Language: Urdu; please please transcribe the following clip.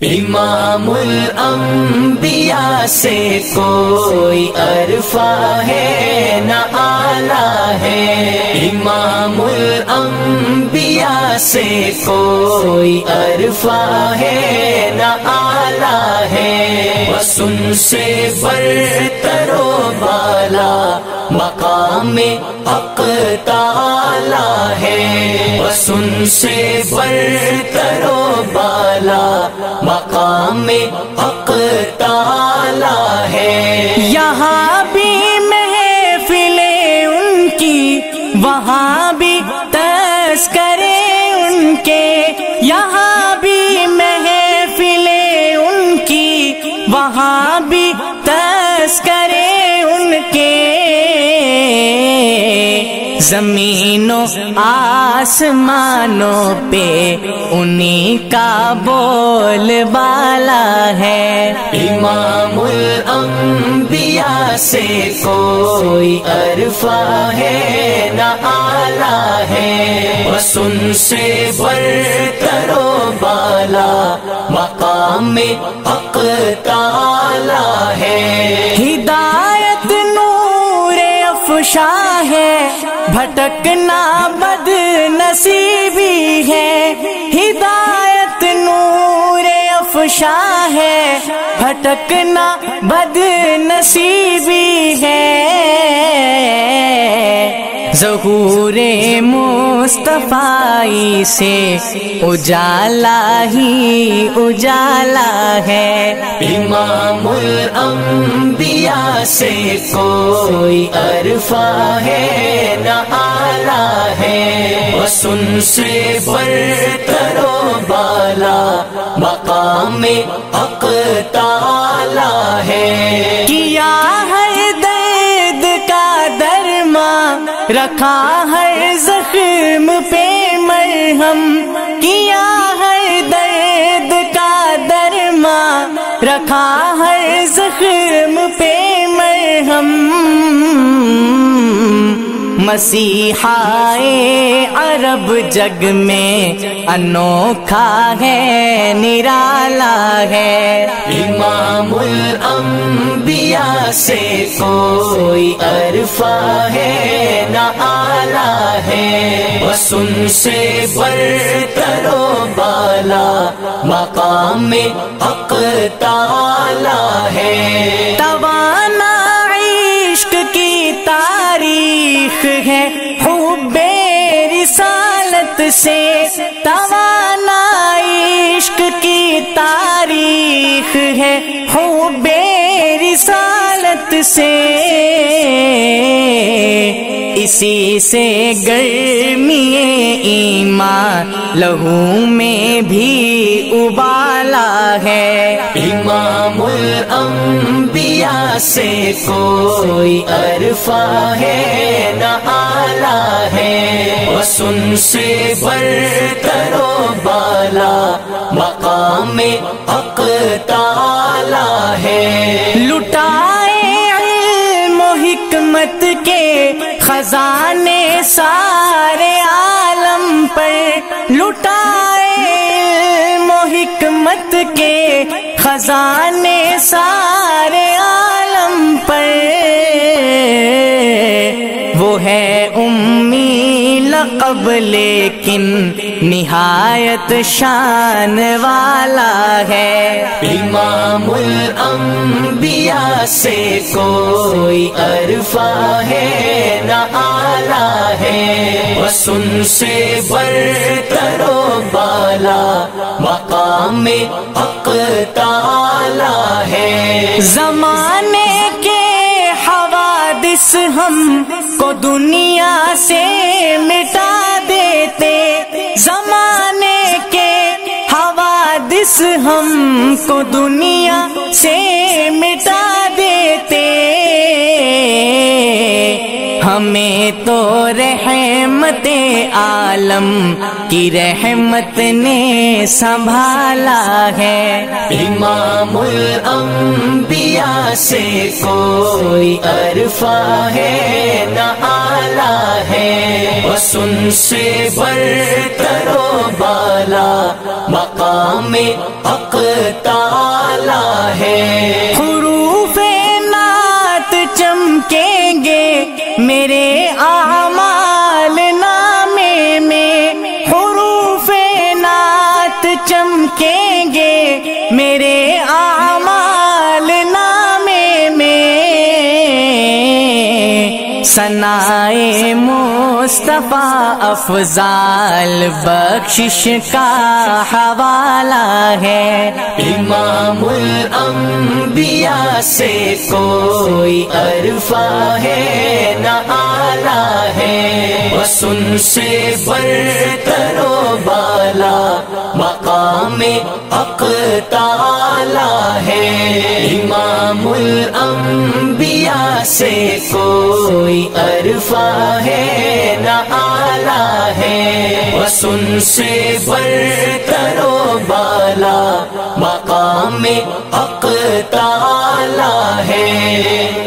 امام الانبیاء سے کوئی عرفہ ہے نہ آلہ ہے، امام الانبیاء سے کوئی عرفہ ہے نہ آلہ ہے، بس ان سے برتر و بالا مقام حق تعالی ہے، بس ان سے برتر و بالا مقام حق تعالی ہے۔ یہاں بھی محفلیں ان کی، وہاں بھی تذکرے ان کے، یہاں بھی محفلیں ان کی، وہاں بھی تذکرے ان کے، زمین و آسمانوں پہ انہی کا بول بالا ہے۔ امام الانبیاء سے کوئی عرفہ ہے نہ آلہ ہے، بس ان سے برتر و بالا مقام حق تعالی ہے۔ ہدایت نور افشا ہے، بھٹکنا بد نصیبی ہے، ہدایت نور افشا ہے، بھٹکنا بد نصیبی ہے، ظہور مصطفی سے اجالا ہی اجالا ہے۔ امام الانبیاء سے کوئی عرفہ ہے نہ آلہ ہے، بس ان سے برتر و بالا مقام حق تعالی ہے۔ کیا ہے درد کا درماں، رکھا ہر زخم پہ مرہم، کیا ہے درد کا درماں، رکھا ہر زخم پہ مرہم، مسیحائے عرب جگ میں انوکھا ہے نرالا ہے۔ امام الانبیاء سے کوئی عرفہ ہے نہ آلہ ہے، بس ان سے برتر و بالا مقام حق تعالی ہے۔ توانا عشق کی تاریخ ہے حب رسالت سے، توانا عشق کی تاریخ ہے حب رسالت سے، اسی سے گرمی ایمان لہو میں بھی ابالا ہے۔ امام الانبیاء سے کوئی عرفہ ہے نہ آلہ ہے، بس ان سے برتر و بالا مقام حق تعالی ہے۔ لٹائے علم و حکمت کے خزانے سارے عالم پر، لٹائے علم و حکمت کے خزانے سارے عالم پر، وہ ہے امی لقب لیکن نہایت شان والا ہے۔ امام الانبیاء سے کوئی عرفہ ہے نہ آلہ ہے، بس ان سے برتر و بالا مقام حق تعالی ہے۔ زمانے کے حوادث ہم کو دنیا سے مٹا دیتے، زمانے کے حوادث ہم کو دنیا سے مٹا دیتے، ہمیں تو رحمت عالم کی رحمت نے سنبھالا ہے۔ امام الانبیاء سے کوئی عرفہ ہے نہ آلہ ہے، بس ان سے برتر و بالا مقام حق تعالی ہے۔ حروف نعت چمکیں گے میرے اعمال نامے میں، حروف نعت چمکیں گے میرے اعمال نامے میں، ثنائے مصطفیٰ افضال بخشش کا حوالہ ہے۔ امام الانبیاء سے کوئی عرفہ ہے نہ آلہ ہے، بس ان سے برتر و بالا مقام حق تعالی ہے۔ امام الانبیاء سے کوئی عرفہ ہے نہ آلہ ہے، بس ان سے برتر و بالا مقام حق تعالی ہے۔